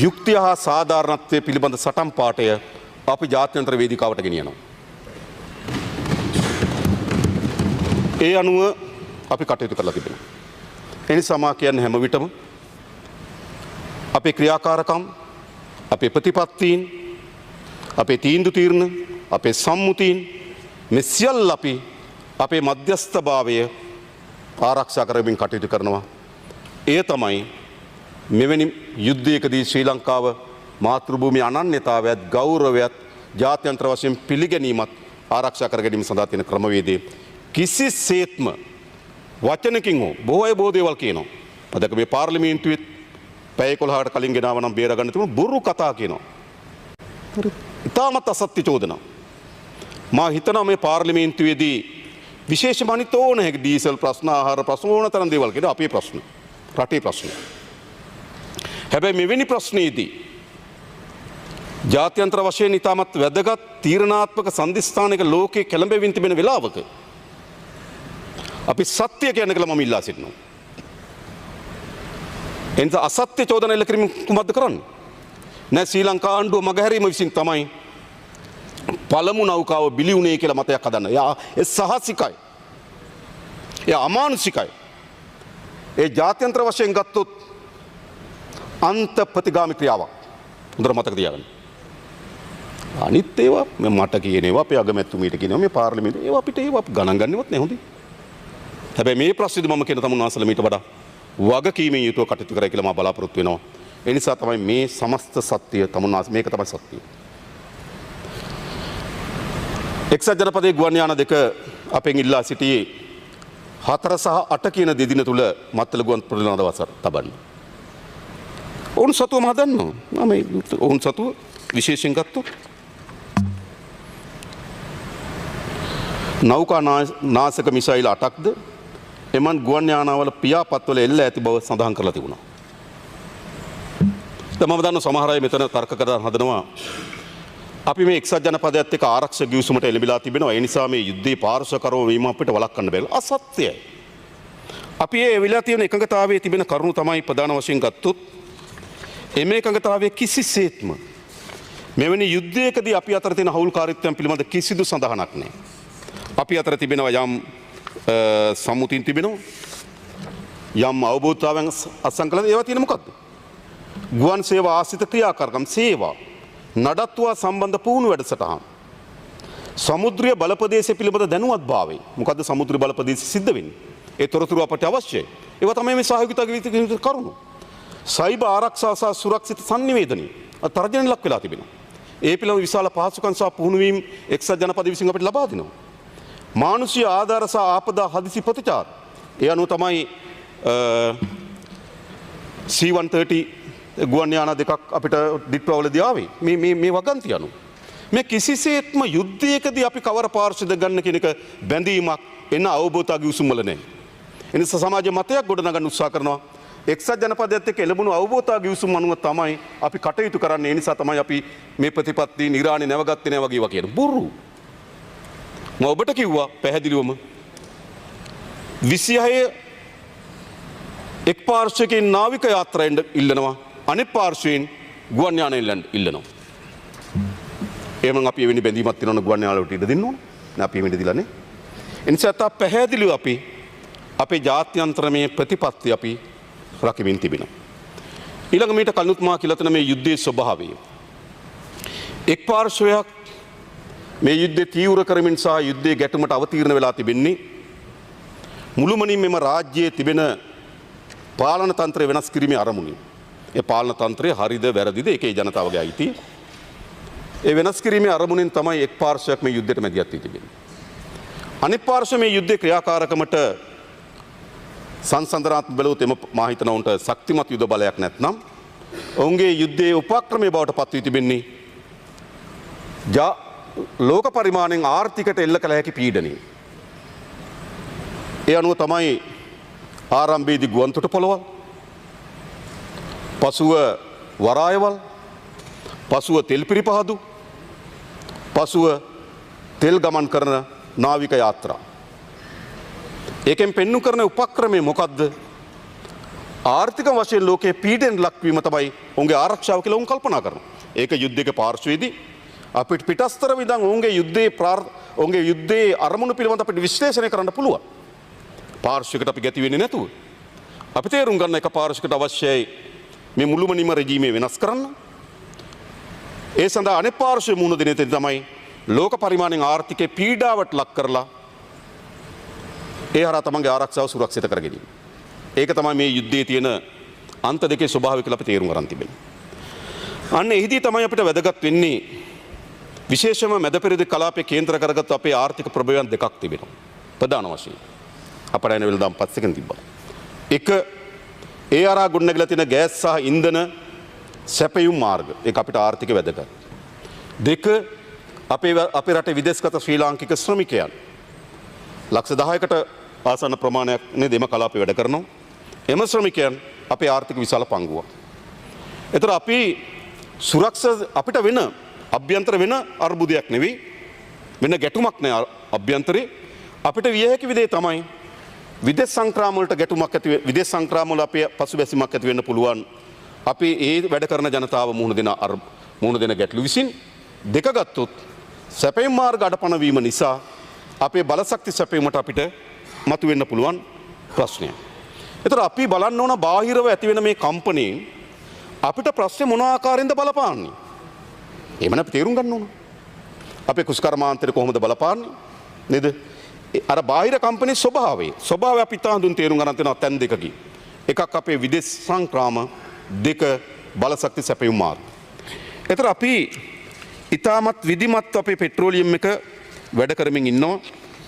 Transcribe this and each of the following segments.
යුක්තිය හා සාධාරණත්වය පිළිබඳ සටන් පාඨය අපි ජාත්‍යන්තර වේදිකාවට ගෙනියනවා. ඒ අනුව අපි කටයුතු කරලා තිබෙනවා. එනිසා මා කියන්නේ හැම විටම අපේ ක්‍රියාකාරකම්, අපේ ප්‍රතිපත්තීන්, අපේ තීන්දුව తీරන, අපේ සම්මුතීන් මේ සියල්ල අපි අපේ මධ්‍යස්ථභාවය ආරක්ෂා කරමින් කටයුතු කරනවා. එය තමයි මෙවැනි යුද්ධයකදී ශ්‍රී ලංකාව මාතෘභූමි අනන්‍යතාවයත් ගෞරවයත් ජාත්‍යන්තර වශයෙන් පිළිගැනීමත් ආරක්ෂා කර ගැනීම සඳහා තියෙන ක්‍රමවේදය කිසිසේත්ම වචනකින් හෝ බොහෝ අය බොහෝ දේවල් කියනවා. අදක මේ පාර්ලිමේන්තුවේ පැය 11කට කලින් ගෙනාව නම් බේර ගන්න තිබුණු බොරු කතා කියනවා. ඉතාමත් අසත්‍ය චෝදනා. මා හිතනවා මේ පාර්ලිමේන්තුවේදී විශේෂම අනිත් ඕන හැකි ඩීසල් ප්‍රශ්න, ආහාර ප්‍රශ්න ඕන තරම් දේවල් කියනවා. අපේ ප්‍රශ්න, රටේ ප්‍රශ්න. හැබැයි මෙවැනි ප්‍රශ්නයේදී ජාත්‍යන්තර වශයෙන් ඉතාමත් වැදගත් තීරණාත්මක සන්ධිස්ථානයක ලෝකයේ කැළඹෙමින් තිබෙන වෙලාවක අපි සත්‍ය කියන එක මම ඉල්ලා සිටිනවා. එනිසා අසත්‍ය චෝදනා එල්ල කිරීම කුමක්ද කරන්නේ? නෑ ශ්‍රී ලංකා ආණ්ඩුව මගහැරීම විසින් තමයි පළමු නෞකාව බිලි වුණේ කියලා මතයක් හදන්න. ඒ සාහසිකයි. ඒ අමානුෂිකයි. ඒ ජාත්‍යන්තර වශයෙන් ගත්තොත් අන්ත ප්‍රතිගාමී ක්‍රියාවක්. හොඳට මතක තියාගන්න. අනිත් ඒවා මට කියන ඒවා අපේ අගමැතිතුමීට කියනවා මේ පාර්ලිමේන්තුවේ ඒවා අපිට ඒවා ගණන් ගන්නවත් නැහැ හොඳයි. හැබැයි මේ ප්‍රශ්නේදී මම කියන තමුන් ආසල මීට වඩා වගකීමෙන් යුතුව කටයුතු කරයි කියලා මම බලාපොරොත්තු වෙනවා. ඒ නිසා තමයි මේ සමස්ත සත්‍ය තමුන් ආස මේක තමයි සත්‍යය. එක්සත් ජනපදයේ ගුවන් යාන දෙක අපෙන් ඉල්ලා සිටියේ 4 සහ 8 කියන දෙදින තුල මත්තල ගුවන් ප්‍රතිලාද වසර තබන්න. ඔවුන් සතුව මම දන්නවා. මම ඔවුන් සතුව විශේෂයෙන් ගත්තොත් නෞකා නාශක මිසයිල් 8ක්ද එමන් ගුවන් යානාවල පියාපත්වල එල්ල ඇති බව සඳහන් කරලා තිබුණා. දැන් මම දන්නවා සමහර අය මෙතන තර්ක කරලා හදනවා අපි මේ එක්සත් ජනපදයේත් එක්ක ආරක්ෂක ගිවිසුමට එළඹිලා තිබෙනවා. ඒ නිසා මේ යුද්ධයේ පාර්ශ්වකරව වීම අපිට වළක්වන්න බැහැ. අසත්‍යයි. අපි මේ වෙලා තියෙන එකඟතාවයේ තිබෙන කරුණු තමයි ප්‍රධාන වශයෙන් ගත්තොත් එමේ එකඟතාවයේ කිසිසේත්ම මෙවැනි යුද්ධයකදී අපි අතර තියෙන හවුල්කාරීත්වයන් පිළිබඳ කිසිදු සඳහනක් නැහැ. අපි අතර තිබෙනවා යම් සම්මුතින් තිබෙනවා යම් අවබෝධතාවයන් අත්සන් කළා. ඒවා තියෙන මොකද්ද? ගුවන් සේවා ආශ්‍රිත ක්‍රියාකාරකම් සේවා නඩත්තුවා සම්බන්ධ පුහුණු වැඩසටහන් සමුද්‍රීය බලපදේශය පිළිබඳ දැනුවත්භාවය. මොකද්ද සමුද්‍රීය බලපදේශය සිද්ධ වෙන්නේ? ඒ තොරතුරු අපට අවශ්‍යයි. ඒවා තමයි මේ සහයෝගිතාවේ කරුණු. සයිබර් ආරක්ෂා සහ සුරක්ෂිත sannivedanaය තර්ජනයට ලක් වෙලා තිබෙනවා. ඒ පිළිබඳ විශාල පහසුකම් සහ පුහුණු වීම එක්සත් ජනපදයේ විසින් අපිට ලබා දෙනවා. මානුෂීය ආධාර සහ ආපදා හදිසි ප්‍රතිචාර. ඒ අනුව තමයි C-130 ගුවන් යාන දෙකක් අපිට දිට්ටුවවලදී ආවේ. මේ වගන්ති අනුව. මේ කිසිසේත්ම යුද්ධයකදී අපි කවර පාර්ශ්වද ගන්න කියන එක බැඳීමක් එන අවබෝධය ගිවිසුම් වල නැහැ. එනිසා සමාජ මතයක් ගොඩනගන්න උත්සාහ කරනවා. එක්සත් ජනපදයේත් එක්ක එළඹුණු අවබෝධය ගිවිසුම් අනුව තමයි අපි කටයුතු කරන්නේ. ඒ නිසා තමයි අපි මේ ප්‍රතිපත්ති නිරාණේ නැවගත්තේ නැහැ වගේ කියන බොරු. මම ඔබට කිව්වා පැහැදිලිවම 26 එක් පාර්ශ්වයකින් නාවික යාත්‍රාවෙන් ඉල්ලනවා. අනෙක් පාර්ශ්වයෙන් ගුවන් යානයෙන් ඉල්ලනවා. එහෙනම් අපි එවැනි බැඳීමක් තියෙනවනේ ගුවන් යානවලට ඉඩ දෙන්න ඕන. නෑ අපි එවැනි දිලා නේ. එනිසා තා පැහැදිලිව අපි අපේ ජාත්‍යන්තරමය ප්‍රතිපත්ති අපි රකිමින් තිබෙනවා. ඊළඟ මීට කලිනුත් මා කියලා තියෙන මේ යුද්ධයේ ස්වභාවය. එක් පාර්ශ්වයක් මේ යුද්ධය තීව්‍ර කරමින් සහ යුද්ධයේ ගැටුමට අවතීර්ණ වෙලා තිබෙන්නේ මුළුමනින් මෙම රාජ්‍යයේ තිබෙන පාලන තන්ත්‍රය වෙනස් කිරීමේ අරමුණින්. ඒ පාලන තන්ත්‍රය හරිද වැරදිද ඒකේ ජනතාවගේ අයිතිය. ඒ වෙනස් කිරීමේ අරමුණෙන් තමයි එක් පාර්ශ්වයක් මේ යුද්ධයට මැදිහත් වී තිබෙන්නේ. අනිත් පාර්ශ්වය මේ යුද්ධයේ ක්‍රියාකාරකමට සංසන්දනාත්මක බලවත් එම මා හිතන උන්ට ශක්තිමත් යුද බලයක් නැත්නම් ඔවුන්ගේ යුද්ධයේ උපක්‍රමයේ බවට පත් වී තිබෙන්නේ ලෝක පරිමාණයෙන් ආර්ථිකට එල්ල කළ හැකි පීඩනය. ඒ අනුව තමයි ආරම්භයේදී ගුවන්තොට පොළවල්, පසුව වරායවල්, පසුව තෙල් පිරිපහදු, පසුව තෙල් ගමන් කරන නාවික යාත්‍රා. ඒකෙන් පෙන්වු කරන උපක්‍රමය මොකද්ද? ආර්ථික වශයෙන් ලෝකයේ පීඩනයට ලක්වීම තමයි ඔවුන්ගේ ආරක්ෂාව කියලා ඔවුන් කල්පනා කරනවා. ඒක යුද්ධයක පාර්ශ්වයේදී අපිට පිටස්තර විඳන් ඔවුන්ගේ යුද්ධයේ අරමුණු පිළිබඳ අපිට විශ්ලේෂණය කරන්න පුළුවන්. පාර්ශ්වයකට අපි ගැති වෙන්නේ නැතුව. අපි තේරුම් ගන්න එක පාර්ශ්වයකට අවශ්‍යයි මේ මුළුමනින්ම රෙජීමේ වෙනස් කරන්න. ඒ සඳහා අනෙක් පාර්ශ්වයේ මුහුණ දෙන තේ තමයි ලෝක පරිමාණයෙන් ආර්ථිකයේ පීඩාවට ලක් කරලා ඒ හරහා තමන්ගේ ආරක්ෂාව සුරක්ෂිත කර ගැනීම. ඒක තමයි මේ යුද්ධයේ තියෙන අන්ත දෙකේ ස්වභාවය කියලා අපි තේරුම් ගන්න තිබෙනවා. අන්න එහිදී තමයි අපිට වැදගත් වෙන්නේ විශේෂම මැද පෙරදිග කලාපයේ කේන්ද්‍ර කරගත් අපේ ආර්ථික ප්‍රභවයන් දෙකක් තිබෙනවා. ප්‍රධාන වශයෙන් අපරායන වෙළඳාම් පස්සෙකින් තිබ්බා. එක ඒ අරා ගොඩනැගිලා තියෙන ගෑස් සහ ඉන්ධන සැපයුම් මාර්ග. ඒක අපිට ආර්ථික වැදගත්. දෙක අපේ රටේ විදේශගත ශ්‍රී ලාංකික ශ්‍රමිකයන් ලක්ෂ 10කට ආසන්න ප්‍රමාණයක් නේ දෙම කලාපේ වැඩ කරනවා. එම ශ්‍රමිකයන් අපේ ආර්ථික විශාල පංගුවක්. ඒතර අපි සුරක්ෂා අපිට වෙන අභ්‍යන්තර වෙන අර්බුදයක් නෙවෙයි වෙන ගැටුමක් නෑ අභ්‍යන්තරේ අපිට විය හැකි විදිහේ තමයි විදේශ සංක්‍රාම වලට ගැටුමක් ඇති විදේශ සංක්‍රාම වල අපේ පසුබැසීමක් ඇති වෙන්න පුළුවන්. අපි ඒ වැඩ කරන ජනතාව මුහුණ දෙන ගැටලු විසින් දෙක ගත්තොත් සැපයීම් මාර්ග අඩපණ වීම නිසා අපේ බලශක්ති සැපයීමට අපිට මතුවෙන්න පුළුවන් ප්‍රශ්නයක්. ඒතර අපි බලන්න ඕන බාහිරව ඇති වෙන මේ කම්පණයෙන් අපිට ප්‍රශ්නේ මොන ආකාරයෙන්ද බලපාන්නේ? එහෙමනම් අපි තේරුම් ගන්න ඕන. අපේ කුෂ්කර්මාන්තයට කොහොමද බලපාන්නේ? නේද? අර බාහිර කම්පණයේ ස්වභාවය අපි තාඳුන් තේරුම් ගන්න තියෙනවා තැන් දෙකකින්. එකක් අපේ විදේශ සංක්‍රාම දෙක බලශක්ති සැපයුම් මාර්ග. ඒතර අපි ඊටමත් විධිමත් අපේ පෙට්‍රෝලියම් එක වැඩ කරමින් ඉන්නවා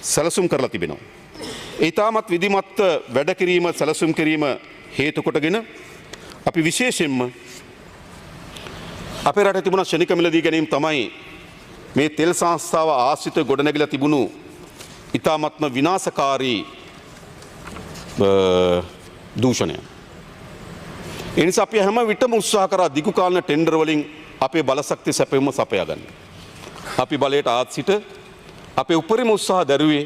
සැලසුම් කරලා තිබෙනවා. ඊටමත් විධිමත් වැඩ කිරීම සැලසුම් කිරීම හේතු කොටගෙන අපි විශේෂයෙන්ම අපේ රටේ තිබුණ ශනික මිලදී ගැනීම තමයි මේ තෙල් සංස්ථාව ආශ්‍රිත ගොඩනැගිලා තිබුණු ඊටමත්ම විනාශකාරී දූෂණය. ඒ නිසා අපි හැම විටම උත්සාහ කරා දිගු කාලන ටෙන්ඩර් වලින් අපේ බලශක්ති සැපයුම සපයා ගන්න. අපි බලයට ආත් සිට අපේ උපරිම උත්සාහ දරුවේ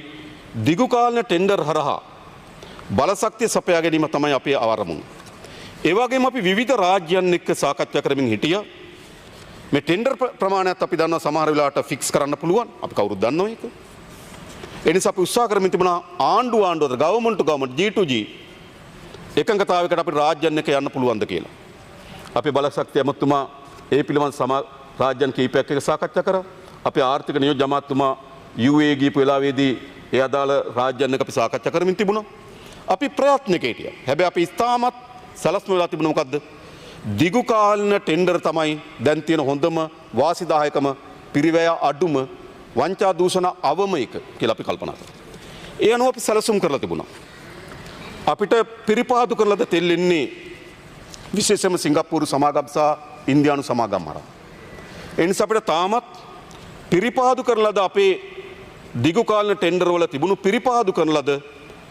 දිගු කාලන ටෙන්ඩර් හරහා බලශක්තිය සපයා ගැනීම තමයි අපේ අවරමුණ. ඒ වගේම අපි විවිධ රාජ්‍යයන් එක්ක සාකච්ඡා කරමින් හිටියා. මේ ටෙන්ඩර් ප්‍රමාණයත් අපි දන්නවා සමහර වෙලාවට ෆික්ස් කරන්න පුළුවන්. අපි කවුරුත් දන්නවා ඒක. ඒ නිසා අපි උත්සාහ කරමින් තිබුණා ආණ්ඩුවට ගවර්න්මන්ට් ටු ගවර්න්මන්ට් G2G එකඟතාවයකට අපි රාජ්‍යයන් එක්ක යන්න පුළුවන්ද කියලා. අපේ බලශක්ති ඇමතුමා ඒ පිළිබඳ රාජ්‍යයන් කීපයක් එක්ක සාකච්ඡා කරා. අපේ ආර්ථික නියෝජ්‍ය අමාත්‍යතුමා UAE ගිහපු වෙලාවේදී ඒ අදාළ රාජ්‍යයන් එක්ක අපි සාකච්ඡා කරමින් තිබුණා. අපි ප්‍රයත්නක හිටියා. හැබැයි අපි ඉස්තාමත් සලස්ම වෙලා තිබුණ මොකද්ද? දිගු කාලන ටෙන්ඩර් තමයි දැන් තියෙන හොඳම වාසිදායකම පිරිවැය අඩුම වංචා දූෂණ අවම එක කියලා අපි කල්පනා කරා. ඒ අනුව අපි සැලසුම් කරලා තිබුණා. අපිට පිරිපාදු කරලාද තෙල් එන්නේ විශේෂයෙන්ම සිංගප්පූරු සමාගම් සහ ඉන්දියානු සමාගම් හරහා. ඒ නිසා අපිට තාමත් පිරිපාදු කරලාද අපේ දිගු කාලන ටෙන්ඩර් වල තිබුණු පිරිපාදු කරලාද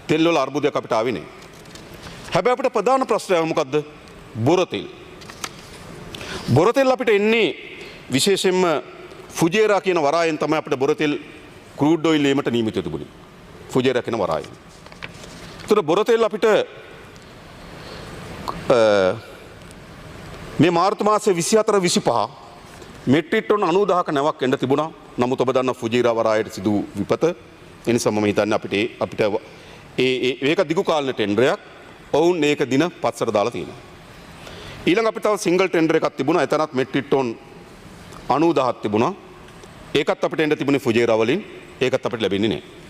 තෙල් වල අර්බුදයක් අපිට ආවේ නැහැ. හැබැයි අපිට ප්‍රධාන ප්‍රශ්නය මොකද්ද? බොරතෙල්. බොරතෙල් අපිට එන්නේ විශේෂයෙන්ම ෆුජේරා කියන වරායෙන් තමයි අපිට බොරතෙල් ක්‍රූඩ් ඔයිල් ඒමට නියමිත තිබුණේ. ෆුජේරා කියන වරායෙන්. ඒතර බොරතෙල් අපිට මේ මාර්තු මාසේ 24 25 මෙට්‍රික් ටන් 90000ක නැවක් එන්න තිබුණා. නමුත් ඔබ දන්නා ෆුජේරා වරායට සිදු විපත. ඒ නිසා මම හිතන්නේ අපිට ඒක දිගු කාලන ටෙන්ඩරයක්. ඔවුන් ඒක දින පත්සර දාලා තියෙනවා. ඊළඟ අපිට තව සිංගල් ටෙන්ඩර් එකක් තිබුණා. එතනත් මෙට්‍රික් ටන් 90000ක් තිබුණා. ඒකත් අපිට එන්න තිබුණේ ෆුජේරා වලින්. ඒකත් අපිට ලැබෙන්නේ නැහැ.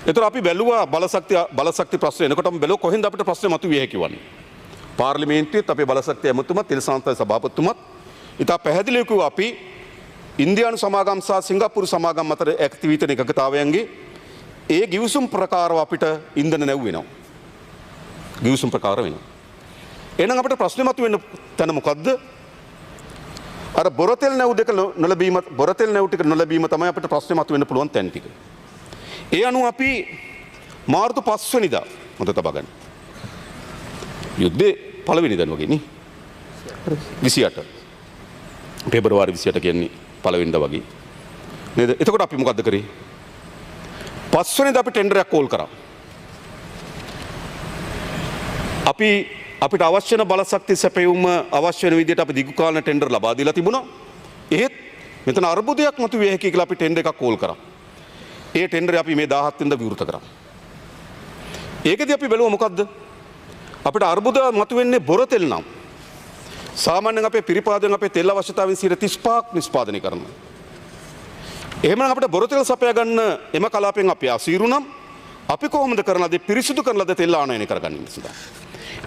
ඒතර අපි බැලුවා බලශක්ති ප්‍රශ්න එනකොටම බැලුවා කොහෙන්ද අපිට ප්‍රශ්නේ මතුවිය හැකි වන්නේ. පාර්ලිමේන්තුවේත් අපේ බලශක්ති ඇමතුමත් තෙල් සංස්ථාවේ සභාපතිතුමත් ඉතා පැහැදිලිව කිව්වා අපි ඉන්දියානු සමාගම් සහ සිංගප්පූරු සමාගම් අතර ඇති වී තියෙන එකඟතාවයන්ගේ ඒ ගිවිසුම් ප්‍රකාරව අපිට ඉන්ධන නැව් වෙනවා. ගිවිසුම් ප්‍රකාර වෙනවා. එහෙනම් අපිට ප්‍රශ්නේ මතුවෙන තැන මොකද්ද? අර බොරතෙල් නැව් දෙක නොලැබීම බොරතෙල් නැව් ටික නොලැබීම තමයි අපිට ප්‍රශ්නේ මතුවෙන්න පුළුවන් තැන් ටික. ඒ අනුව අපි මාර්තු 5 වෙනිදා මත තබා ගන්න. යුද්ධේ පළවෙනිදා වගේ නේ. 28. පෙබරවාරි 28 කියන්නේ පළවෙනිදා වගේ. නේද? එතකොට අපි මොකද්ද කරේ? 5 වෙනිදා අපි ටෙන්ඩරයක් කෝල් කරා. අපි අපිට අවශ්‍ය වෙන බලශක්තිය සැපයුම අවශ්‍ය වෙන විදිහට අපි දිගු කාලන ටෙන්ඩර් ලබා දීලා තිබුණා. ඒත් මෙතන අර්බුදයක් මතුවේ හැකි කියලා අපි ටෙන්ඩර් එකක් කෝල් කරා. ඒ ටෙන්ඩර් අපි මේ 17 වෙනිදා විවෘත කරා. ඒකදී අපි බැලුවා මොකද්ද? අපිට අර්බුද මතුවෙන්නේ බොරතෙල් නම්. සාමාන්‍යයෙන් අපේ පිරිපාදයෙන් අපේ තෙල් අවශ්‍යතාවයෙන් 35% නිෂ්පාදනය කරනවා. එහෙමනම් අපිට බොරතෙල් සපයා ගන්න එම කලාපෙන් අපි අසීරු නම් අපි කොහොමද කරනද පිරිසිදු කරනද තෙල් ආනයනය කරගන්නේ ඉස්සලා.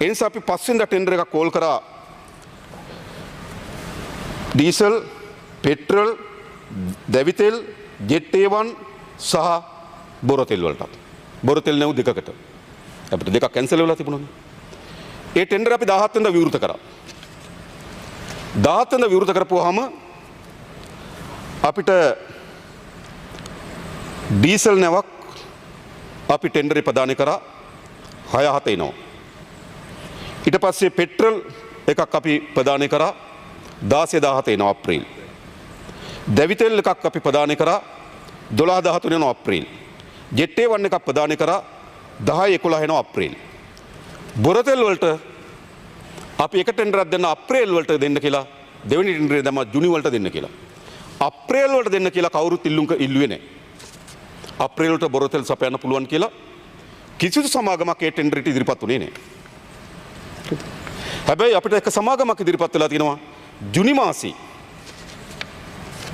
ඒ නිසා අපි පස්වෙනිදා ටෙන්ඩර් එකක් කෝල් කරා ඩීසල්, පෙට්‍රල්, දැවිතෙල්, ජෙට් A1 සහ බොරතෙල් වලට. බොරතෙල් නැව් දෙකකට. අපිට දෙකක් කැන්සල් වෙලා තිබුණානේ. ඒ ටෙන්ඩර් අපි 17 වෙනිදා විවෘත කරා. 17 වෙනිදා විවෘත කරපුවාම අපිට ඩීසල් නැවක් අපි ටෙන්ඩරේ ප්‍රදානය කරා 6-7 එනවා. ඊට පස්සේ පෙට්‍රල් එකක් අපි ප්‍රදානය කරා 16-17 එනවා අප්‍රේල්. දැවිතෙල් එකක් අපි ප්‍රදානය කරා 12-13 එනවා අප්‍රේල්. ජෙට් A1 එකක් ප්‍රදානය කරා 10-11 එනවා අප්‍රේල්. බොරතෙල් වලට අපි එක ටෙන්ඩරයක් දෙන්න අප්‍රේල් වලට දෙන්න කියලා දෙවෙනි ටෙන්ඩරේ දැම්මා ජුනි වලට දෙන්න කියලා. අප්‍රේල් වලට දෙන්න කියලා කවුරුත් ඉල්ලුවේ නැහැ. අප්‍රේල් වලට බොරතෙල් සපයන්න පුළුවන් කියලා කිසිදු සමාගමක් ඒ ටෙන්ඩරයට ඉදිරිපත් වුණේ නැහැ. හැබැයි අපිට එක සමාගමක් ඉදිරිපත් වෙලා තියෙනවා ජුනි මාසයේ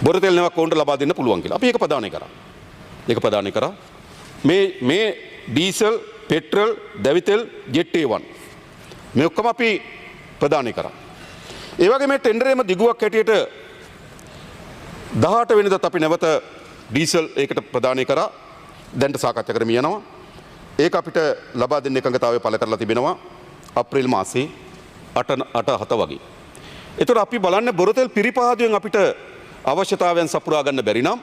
බොරතෙල් නැවක් වුන්ට ලබා දෙන්න පුළුවන් කියලා. අපි ඒක ප්‍රදානය කරා. ඒක ප්‍රදානය කරා. මේ ඩීසල්, පෙට්‍රල්, දැවිතෙල්, ජෙට් A1 මේ ඔක්කොම අපි ප්‍රදානය කරා. ඒ වගේ මේ ටෙන්ඩරේම දිගුවක් හැටියට 18 වෙනිදාත් අපි නැවත ඩීසල් ඒකට ප්‍රදානය කරා. දැන්ට සාකච්ඡා කරමින් යනවා. ඒක අපිට ලබා දෙන්න එකඟතාවය පළ කරලා තිබෙනවා අප්‍රේල් මාසයේ 8-7 වගේ. ඒතර අපි බලන්නේ බොරතෙල් පිරිපහදුවෙන් අපිට අවශ්‍යතාවයන් සපුරා ගන්න බැරි නම්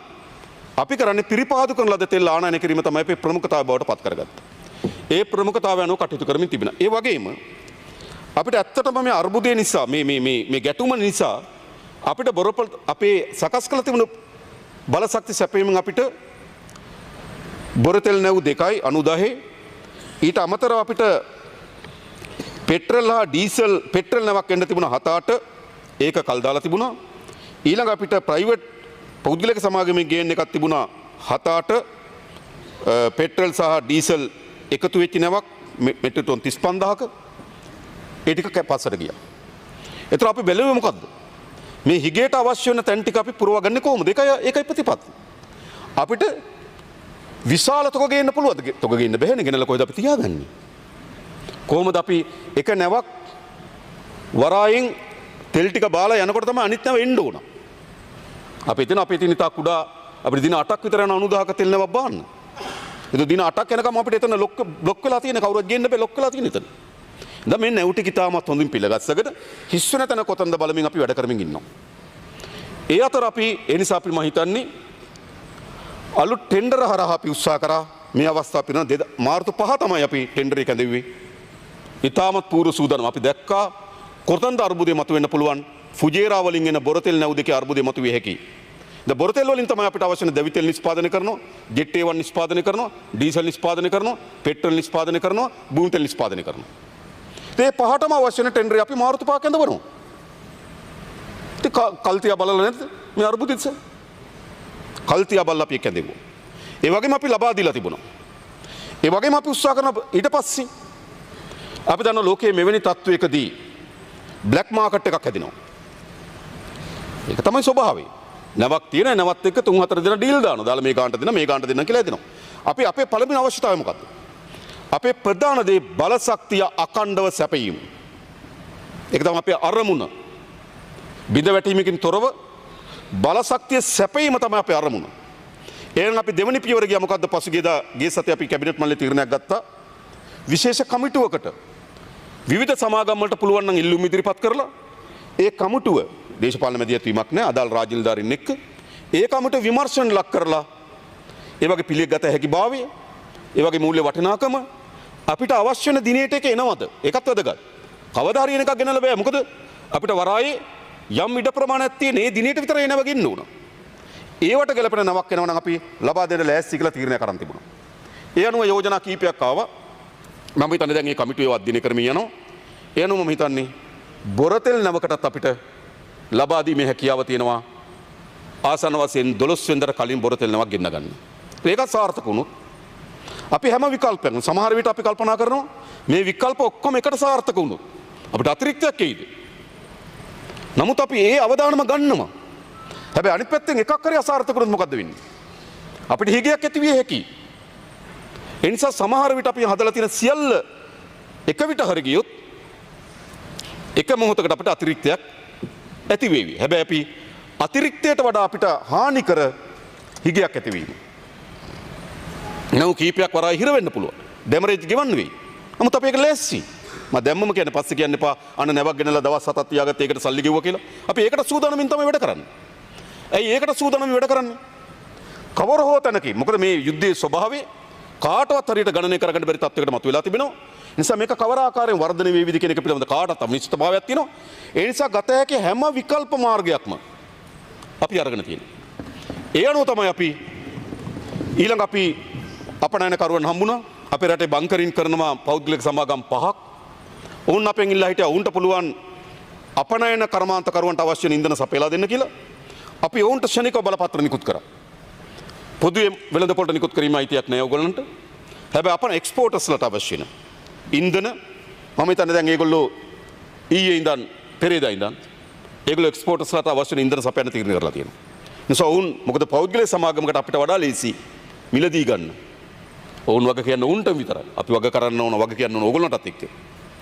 අපි කරන්නේ පිරිපහදු කරන ලද තෙල් ආනයනය කිරීම තමයි අපේ ප්‍රමුඛතාවය බවට පත් කරගත්තේ. ඒ ප්‍රමුඛතාවය අනුව කටයුතු කරමින් තිබෙනවා. ඒ වගේම අපිට ඇත්තටම මේ අර්බුදය නිසා මේ ගැටුම නිසා අපිට බොරපල් අපේ සකස් කළ තිබුණු බලශක්ති සැපයීමෙන් අපිට බොරතෙල් නැව් 2.99 ඊට අමතරව අපිට පෙට්‍රල් හා ඩීසල් පෙට්‍රල් නැවක් එන්න තිබුණා 7-8 ඒක කල් දාලා තිබුණා. ඊළඟ අපිට ප්‍රයිවට් පෞද්ගලික සමාගමෙන් ගේන්න එකක් තිබුණා 7-8 පෙට්‍රල් සහ ඩීසල් එකතු වෙච්ච නැවක් මෙට්‍රික් ටන් 35000ක ඒ ටික පස්සට ගියා. ඒතර අපි බැලුවේ මොකද්ද? මේ හිගේට අවශ්‍ය වෙන තැන් ටික අපි පුරවගන්නේ කොහොමද? ඒකයි ප්‍රතිපත්ති. අපිට විශාල තොග ගේන්න පුළුවන්ද? තොග ගේන්න බැහැනේ. ගෙනලා කොහෙද අපි තියාගන්නේ? කොහොමද අපි එක නැවක් වරායෙන් තෙල් ටික බාලා යනකොට තමයි අනිත් නැව එන්න ඕන. අපි හිතන ඉතා කුඩා අපිට දින 8ක් විතර යන 90000ක තෙල් නැවක් බාන්න. ඒක දින 8ක් යනකම් අපිට එතන ලොක් වෙලා තියෙන කවුරුත් ගේන්න බෑ ලොක් වෙලා තියෙන එතන. දැන් මේ නැව් ටික ඉතාමත් හොඳින් පිළගස්සගෙන හිස් වෙන තැන කොතනද බලමින් අපි වැඩ කරමින් ඉන්නවා. ඒ අතර අපි ඒ නිසා අපි මම හිතන්නේ අලුත් ටෙන්ඩර හරහා අපි උත්සාහ කරා මේ අවස්ථාව පිරන මාර්තු 5 තමයි අපි ටෙන්ඩර් එක ඇඳෙව්වේ. ඉතාමත් පූර්ව සූදානම් අපි දැක්කා කොතනද අර්බුදය මතුවෙන්න පුළුවන් ෆුජේරා වලින් එන බොරතෙල් නැව් දෙකේ අර්බුදය මතුවේ හැකි. ද බොරතෙල් වලින් තමයි අපිට අවශ්‍ය වෙන දැවිතෙල් නිෂ්පාදනය කරනවා, ජෙට් A1 නිෂ්පාදනය කරනවා, ඩීසල් නිෂ්පාදනය කරනවා, පෙට්‍රල් නිෂ්පාදනය කරනවා, භූමි තෙල් නිෂ්පාදනය කරනවා. ඒ පහටම අවශ්‍ය වෙන ටෙන්ඩරේ අපි මාර්තු 5 ඇඳවනවා. කල්තියා බලලා නැද්ද මේ අර්බුදෙත්? කල්තියා බලලා අපි ඇඳෙවුවා. ඒ වගේම අපි ලබා දීලා තිබුණා. ඒ වගේම අපි උත්සාහ කරන ඊට පස්සේ අපි දන්න ලෝකයේ මෙවැනි තත්ත්වයකදී බ්ලැක් මාකට් එකක් හැදෙනවා. ඒක තමයි ස්වභාවය. නැවක් තියෙන නැවත් එක්ක 3-4 දෙනා ඩීල් දානවා. දාලා මේ ගානට දෙන්න මේ ගානට දෙන්න කියලා හැදෙනවා. අපි අපේ පළවෙනි අවශ්‍යතාවය මොකද්ද? අපේ ප්‍රධාන දේ බලශක්තිය අඛණ්ඩව සැපයීම. ඒක තමයි අපේ අරමුණ. බිඳ වැටීමකින් තොරව බලශක්තිය සැපයීම තමයි අපේ අරමුණ. එහෙනම් අපි දෙවෙනි පියවර ගියා මොකද්ද? පසුගියදා ගිය සතියේ අපි කැබිනට් මණ්ඩලයේ තීරණයක් ගත්තා. විශේෂ කමිටුවකට විවිධ සමාගම් වලට පුළුවන් නම් ඉල්ලුම් ඉදිරිපත් කරලා ඒ කමිටුව දේශපාලන මැදිහත්වීමක් නැහැ අදාළ රාජ්‍ය නිලධාරීන් එක්ක ඒ කමිටුව විමර්ශන ලක් කරලා ඒ වගේ පිළිගත හැකි භාවය ඒ වගේ මූල්‍ය වටිනාකම අපිට අවශ්‍ය වෙන දිනේට එක එනවද? ඒකත් වැදගත්. කවදා හරි එකක් ගෙනල්ලා බෑ. මොකද අපිට වරායේ යම් ඉඩ ප්‍රමාණයක් තියෙන ඒ දිනේට විතර එනව ගින්න ඕන. ඒවට ගැලපෙන නමක් එනවා නම් අපි ලබා දෙන්න ලෑස්ති කියලා තීරණය කරන් තිබුණා. ඒ අනුව යෝජනා කීපයක් ආවා. මම හිතන්නේ දැන් මේ කමිටුවේ අධ්‍යයනය කරමින් යනවා. එනු මම හිතන්නේ බොරතෙල් නවකටත් අපිට ලබා දීමේ හැකියාව තියෙනවා ආසන්න වශයෙන් 12 වෙනිදාට කලින් බොරතෙල් නවක් ගෙන්න ගන්න. ඒකත් සාර්ථක වුණොත් අපි හැම විකල්පයක්ම සමහර විට අපි කල්පනා කරනවා මේ විකල්ප ඔක්කොම එකට සාර්ථක වුණොත් අපිට අතිරික්තයක් එයිද? නමුත් අපි ඒ අවදානම ගන්නවා. හැබැයි අනිත් පැත්තෙන් එකක් හරි අසාර්ථක වුණොත් මොකද්ද වෙන්නේ? අපිට හිගයක් ඇති විය හැකියි. ඒ නිසා සමහර විට අපි හදලා තියෙන සියල්ල එක විට හරි ගියොත් එක මොහොතකට අපිට අතිරික්තයක් ඇති වේවි. හැබැයි අපි අතිරික්තයට වඩා අපිට හානි කර හිගයක් ඇතිවීම. නව කීපයක් වරා හිර වෙන්න පුළුවන්. ඩැමරේජ් ගෙවන්න වෙයි. නමුත් අපි ඒක ලෑස්ති. මම දැම්මම කියන්නේ පස්සේ කියන්න එපා අන්න නැවක් ගෙනලා දවස් 7ක් තියාගත්ත ඒකට සල්ලි ගෙවුවා කියලා. අපි ඒකට සූදානමින් තමයි වැඩ කරන්නේ. ඇයි ඒකට සූදානමින් වැඩ කරන්නේ? කවර හෝ තැනකින්. මොකද මේ යුද්ධයේ ස්වභාවය කාටවත් හරියට ගණනය කරගන්න බැරි තත්යකට මතුවලා තිබෙනවා. නිසා මේක කවර ආකාරයෙන් වර්ධනය වේවිද කියන එක පිළිබඳ කාටවත් අනිශ්චිතභාවයක් තියෙනවා. ඒ නිසා ගත හැකි හැම විකල්ප මාර්ගයක්ම අපි අරගෙන තියෙනවා. ඒ අනුව තමයි අපි ඊළඟ අපි අපනයනකරුවන් හම්බුණා. අපේ රටේ බංකරින් කරනවා පෞද්ගලික සමාගම් 5ක්. ඔවුන් අපෙන් ඉල්ලා හිටියා ඔවුන්ට පුළුවන් අපනයන කර්මාන්තකරුවන්ට අවශ්‍ය ඉන්ධන සපයලා දෙන්න කියලා. අපි ඔවුන්ට ශනිකව බලපත්‍ර නිකුත් කරා. පොදුවේ වෙළඳපොළට නිකුත් කිරීම අයිතියක් නැහැ ඕගොල්ලන්ට. හැබැයි අපන එක්ස්පෝර්ටර්ස්ලට අවශ්‍ය වෙන ඉන්ධන මම හිතන්නේ දැන් ඒගොල්ලෝ ඊයේ ඉඳන් පෙරේදා ඉඳන් ඒගොල්ලෝ එක්ස්පෝර්ටර්ස්ලට අවශ්‍ය වෙන ඉන්ධන සපයන්න තීරණය කරලා තියෙනවා. නිසා ඔවුන් මොකද පෞද්ගලික සමාගමකට අපිට වඩා ලේසි මිලදී ගන්න. ඔවුන් වග කියන්න උන්ට විතරයි. අපි වග කරන්න ඕන වග කියන්න ඕන ඕගොල්ලන්ටත් එක්ක.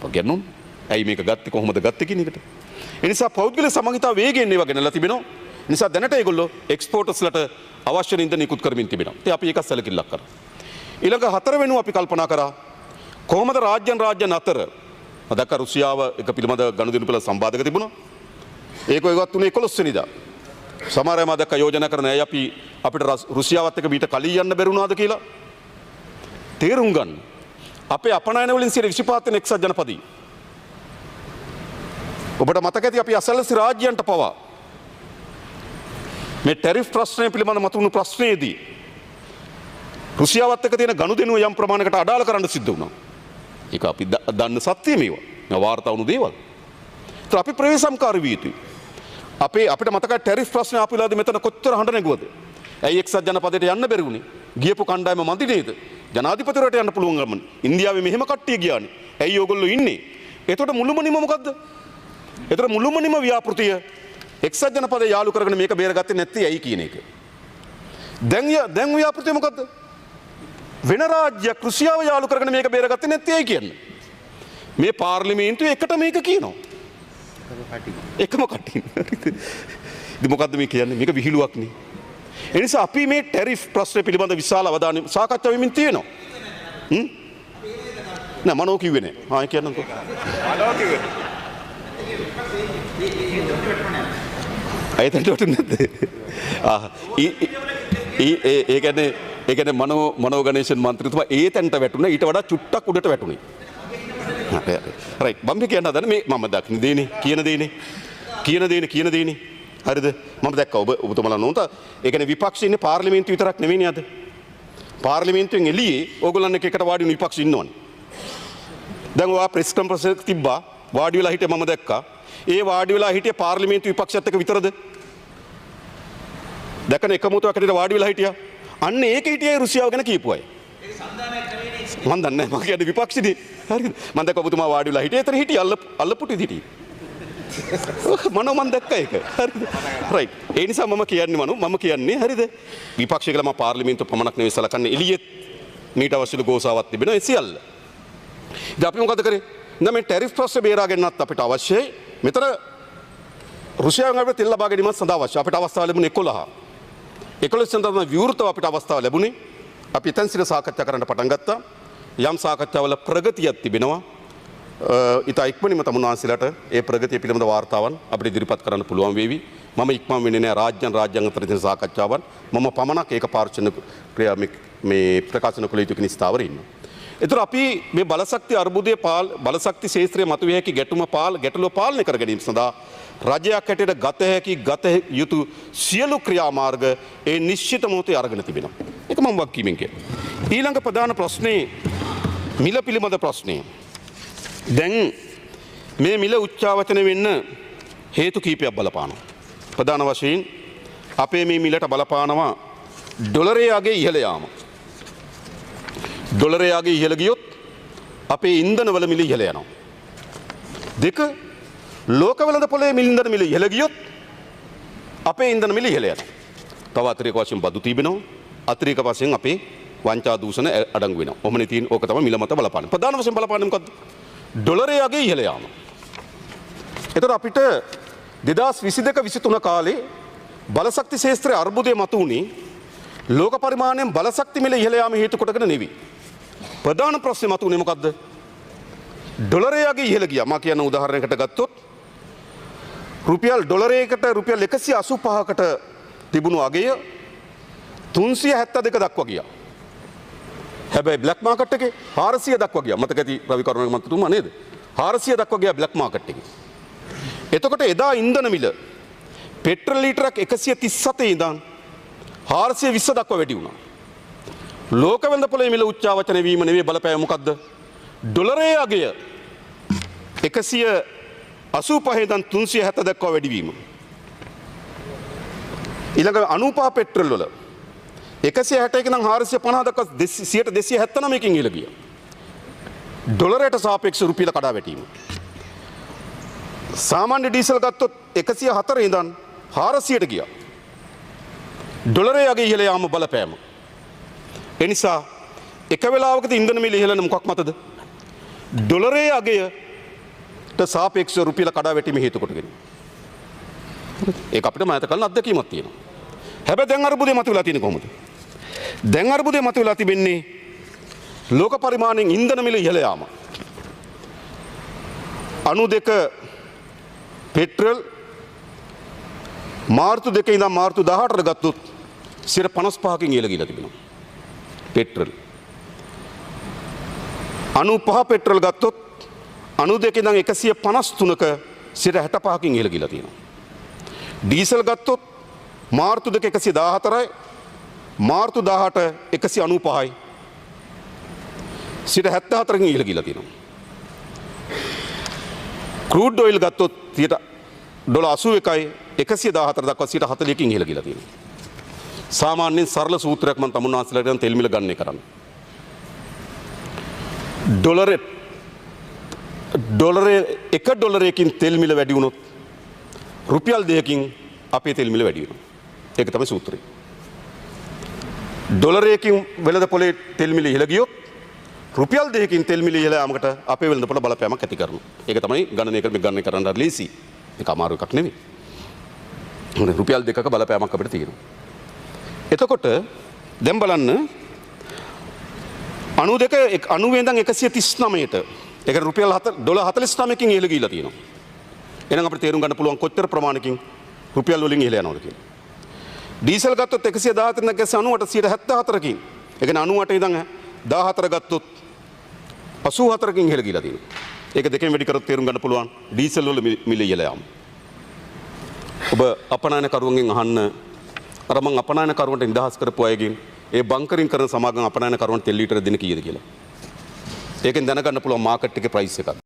වග කියන්න ඕන. ඇයි මේක ගත්තේ කොහොමද ගත්තේ කියන එකට. ඒ නිසා පෞද්ගලික සමගිතාව වේගයෙන් ඒවා ගෙනලා තිබෙනවා. නිසා දැනට ඒගොල්ලෝ එක්ස්පෝර්ටර්ස්ලට අවශ්‍ය ඉන්ධන නිකුත් කරමින් තිබෙනවා. ඉතින් අපි ඒක සැලකිල්ලක් කරා. ඊළඟ හතරවෙනුව අපි කල්පනා කරා කොහොමද රාජ්‍යන් අතර දැක්ක රුසියාව එක පිළිබඳ ගනුදෙනු පෙළ සම්බාධක තිබුණා. ඒක ඉවත් වුණේ 11 වෙනිදා. සමහර අය මම දැක්ක යෝජනා කරන අය අපිට රුසියාවත් එක්ක මීට කලින් යන්න බැරුණාද කියලා. තේරුම් ගන්න. අපේ අපනයන වලින් 25% වෙන එක්සත් ජනපදයේ. ඔබට මතක ඇති අපි අසල්වැසි රාජ්‍යයන්ට පවා මේ ටැරිෆ් ප්‍රශ්නය පිළිබඳ මතුවුණු ප්‍රශ්නයේදී රුසියාවත් එක්ක තියෙන ගනුදෙනුව යම් ප්‍රමාණයකට අඩාල කරන්න සිද්ධ වුණා. ඒක අපි දන්න සත්‍ය මේවා. මේ වාර්තා වුණු දේවල්. ඒත් අපි ප්‍රවේශම්කාරී විය යුතුයි. අපිට මතකයි ටැරිෆ් ප්‍රශ්න ආපු වෙලාවදී මෙතන කොච්චර හඬ නැගුවද? ඇයි එක්සත් ජනපදයට යන්න බැරි වුණේ? ගියපු කණ්ඩායම මදි නේද? ජනාධිපතිවරට යන්න පුළුවන් ගමන්. ඉන්දියාවේ මෙහෙම කට්ටිය ගියානේ. ඇයි ඕගොල්ලෝ ඉන්නේ? එතකොට මුළුමනින්ම මොකද්ද? එතකොට මුළුමනින්ම ව්‍යාපෘතිය එක්සත් ජනපදයේ යාළු කරගෙන මේක බේරගත්තේ නැත්තේ ඇයි කියන එක. දැන් ව්‍යාපෘතිය මොකද්ද? වෙන රාජ්‍යයක් රුසියාව යාළු කරගෙන මේක බේරගත්තේ නැත්තේ ඇයි කියන්නේ. මේ පාර්ලිමේන්තුවේ එකට මේක කියනවා. එකම කටින්. ඉතින් මොකද්ද මේ කියන්නේ? මේක විහිළුවක් නේ. ඒ නිසා අපි මේ ටැරිෆ් ප්‍රශ්න පිළිබඳ විශාල අවධානය සාකච්ඡා වෙමින් තියෙනවා. නෑ මනෝ කිව්වේ නෑ. ආ කියන්නකෝ. මනෝ කිව්වේ. අයතන්ට වටුනේ නැද්ද? ඒ කියන්නේ මනෝ ගණේෂන් මන්ත්‍රීතුමා ඒ තැනට වැටුණා ඊට වඩා චුට්ටක් උඩට වැටුනේ. රයිට් මම කියන්න හදන්නේ මේ මම දක්න දේනේ කියන දේනේ හරිද මම දැක්කා ඔබතුමාලා නෝන්ට ඒ කියන්නේ විපක්ෂ ඉන්නේ පාර්ලිමේන්තුව විතරක් නෙවෙයි නේද පාර්ලිමේන්තුවෙන් එළියේ ඕගොල්ලන් එකට වාඩි වෙන විපක්ෂ ඉන්නවනේ දැන් ඔයා ප්‍රෙස් කොන්ෆරන්ස් එක තිබ්බා වාඩි වෙලා හිටියේ මම දැක්කා ඒ වාඩි වෙලා හිටියේ පාර්ලිමේන්තු විපක්ෂයත් එක්ක විතරද දැකන එකමුතුවක් හැටියට වාඩි වෙලා හිටියා අන්න ඒක හිටියේ රුසියාව ගැන කියපු අය මම දන්නේ නැහැ මම කියන්නේ විපක්ෂදී හරිද මම දැක්ක ඔබතුමා වාඩි වෙලා හිටියේ එතන හිටියේ අල්ලපුටි හිටියේ මම දැක්ක ඒක හරිද රයිට් ඒ නිසා මම කියන්නේ හරිද විපක්ෂය කියලා මම පාර්ලිමේන්තුව පමණක් නෙවෙයි සලකන්නේ එළියෙත් මීට අවශ්‍ය ගෝසාවක් තිබෙනවා ඒ සියල්ල ඉතින් අපි මොකද කරේ නම් මේ ටැරිෆ් ප්‍රශ්නේ බේරා ගන්නත් අපිට අවශ්‍යයි මෙතන රුසියාවෙන් අපිට තෙල් ලබා ගැනීමත් සඳහා අවශ්‍ය අපිට අවස්ථාව ලැබුණේ 11 සඳහා විවෘතව අපිට අවස්ථාව ලැබුණේ අපි එතෙන් සිට සාකච්ඡා කරන්න පටන් ගත්තා යම් සාකච්ඡාවල ප්‍රගතියක් තිබෙනවා ඉතා ඉක්මනින්ම තමුන්වහන්සේලාට ඒ ප්‍රගතිය පිළිබඳ වාර්තාවන් අපිට ඉදිරිපත් කරන්න පුළුවන් වේවි මම ඉක්මන් වෙන්නේ නැහැ රාජ්‍යන් අතර තියෙන සාකච්ඡාවන් මම පමණක් ඒක පාර්ශ්වන ක්‍රියා මේ ප්‍රකාශන කළ යුතු කෙනෙක් ස්ථාවර ඉන්නවා ඒතර අපි මේ බලශක්ති අර්බුදයේ බලශක්ති ශාස්ත්‍රයේ මතුවිය හැකි ගැටලුව පාලනය කර ගැනීම සඳහා රජයක් හැටියට ගත යුතු සියලු ක්‍රියාමාර්ග ඒ නිශ්චිත මොහොතේ අරගෙන තිබෙනවා. ඒක මම වක්කීමෙන් කියනවා. ඊළඟ ප්‍රධාන ප්‍රශ්නේ මිල පිළිබඳ ප්‍රශ්නය. දැන් මේ මිල උච්චාවචන වෙන්න හේතු කීපයක් බලපානවා. ප්‍රධාන වශයෙන් අපේ මේ මිලට බලපානවා ඩොලරයේ අගේ ඉහළ යාම. ඩොලරයේ අගේ ඉහළ ගියොත් අපේ ඉන්ධනවල මිල ඉහළ යනවා. දෙක ලෝක වෙළඳ පොලේ ඉන්ධන මිල ඉහළ ගියොත් අපේ ඉන්ධන මිල ඉහළ යනවා. තව අතිරේක වශයෙන් බදු තිබෙනවා. අතිරේක වශයෙන් අපේ වංචා දූෂණ අඩංගු වෙනවා. ඔහොමනේ තියෙන ඕක තමයි මිල මත බලපාන්නේ. ප්‍රධාන වශයෙන් බලපාන්නේ මොකද්ද? ඩොලරයේ අගේ ඉහළ යාම. එතකොට අපිට 2022-23 කාලේ බලශක්ති ශේත්‍රයේ අර්බුදය මතුවුණේ ලෝක පරිමාණයෙන් බලශක්ති මිල ඉහළ යාම හේතු කොටගෙන නෙවෙයි. ප්‍රධාන ප්‍රශ්නේ මතුවුණේ මොකද්ද? ඩොලරයේ අගේ ඉහළ ගියා. මා කියන උදාහරණයකට ගත්තොත් ඩොලරයකට රුපියල් 185කට තිබුණු අගය 372 දක්වා ගියා. හැබැයි බ්ලැක් මාකට් එකේ 400 දක්වා ගියා. මතක ඇති රවි කරුණාරත්න මන්ත්‍රීතුමා නේද? 400 දක්වා ගියා බ්ලැක් මාකට් එකේ. එතකොට එදා ඉන්ධන මිල පෙට්‍රල් ලීටරයක් 137 ඉඳන් 420 දක්වා වැඩි වුණා. ලෝක වෙළඳ පොලේ මිල උච්චාවචන වීම නෙවෙයි බලපෑම මොකද්ද? ඩොලරයේ අගය 185 ඉඳන් 370 දක්වා වැඩි වීම. ඊළඟ 95 පෙට්‍රල් වල 161 ඉඳන් 450 දක්වා 279කින් ඉහළ ගියා. ඩොලරයට සාපේක්ෂව රුපියල කඩා වැටීම. සාමාන්‍ය ඩීසල් ගත්තොත් 104 ඉඳන් 400ට ගියා. ඩොලරයේ අගේ ඉහළ යාම බලපෑම. ඒ නිසා එක වෙලාවකදී ඉන්ධන මිල ඉහළන මොකක් මතද? ඩොලරයේ අගයට සාපේක්ෂව රුපියල කඩා වැටීම හේතු කොටගෙන. ඒක අපිට මෑත කලින් අත්දැකීමක් තියෙනවා. හැබැයි දැන් අර්බුදේ මතුවලා තියෙන්නේ කොහොමද? දැන් අර්බුදේ මතුවලා තිබෙන්නේ ලෝක පරිමාණයෙන් ඉන්ධන මිල ඉහළ යාම. 92 පෙට්‍රල් මාර්තු 2 ඉඳන් මාර්තු 18ට ගත්තොත් 55කින් ඉහළ ගිහලා තිබෙනවා. පෙට්‍රල් 95 පෙට්‍රල් ගත්තොත් 92 ඉඳන් 153ක 65කින් ඉහළ ගිහලා තියෙනවා. ඩීසල් ගත්තොත් මාර්තු 2 114යි මාර්තු 18 195යි 74කින් ඉහළ ගිහලා තියෙනවා. ක්‍රූඩ් ඔයිල් ගත්තොත් ඩොලර් 81යි 114 දක්වා 40කින් ඉහළ ගිහලා තියෙනවා. සාමාන්‍යයෙන් සරල සූත්‍රයක් මම තමුන්නාන්සලාට කියන තෙල් මිල ගන්න කරන්නේ. ඩොලරේ $1 තෙල් මිල වැඩි වුණොත් රුපියල් 2කින් අපේ තෙල් මිල වැඩි වෙනවා. ඒක තමයි සූත්‍රය. ඩොලරයකින් වෙළඳ පොලේ තෙල් මිල ඉහළ ගියොත් රුපියල් 2කින් තෙල් මිල ඉහළ යාමකට අපේ වෙළඳ පොළ බලපෑමක් ඇති කරනවා. ඒක තමයි ගණනය කරන්න ලේසි. ඒක අමාරු එකක් නෙවෙයි. රුපියල් 2ක බලපෑමක් අපිට තියෙනවා. එතකොට දැන් බලන්න 92 ඉඳන් 139ට ඒක රුපියල් ඩොලර් 49කින් ඉහළ ගිහිලා තියෙනවා. එහෙනම් අපිට තේරුම් ගන්න පුළුවන් කොච්චර ප්‍රමාණකින් රුපියල් වලින් ඉහළ යනවද කියලා. ඩීසල් ගත්තොත් 114 ඉඳන් 174කින්. ඒ කියන්නේ 98 ඉඳන් 14 ගත්තොත් 84කින් ඉහළ ගිහිලා තියෙනවා. ඒක දෙකෙන් වැඩි කරොත් තේරුම් ගන්න පුළුවන් ඩීසල් වල මිල ඉහළ යාම. ඔබ අපනයනකරුවන්ගෙන් අහන්න අර මං අපනයනකරුවන්ට නිදහස් කරපු අයගෙන් ඒ බංකරින් කරන සමාගම් අපනයනකරුවන්ට තෙල් ලීටර දෙන කීයද කියලා. ඒකෙන් දැනගන්න පුළුවන් මාකට් එකේ ප්‍රයිස් එකක්.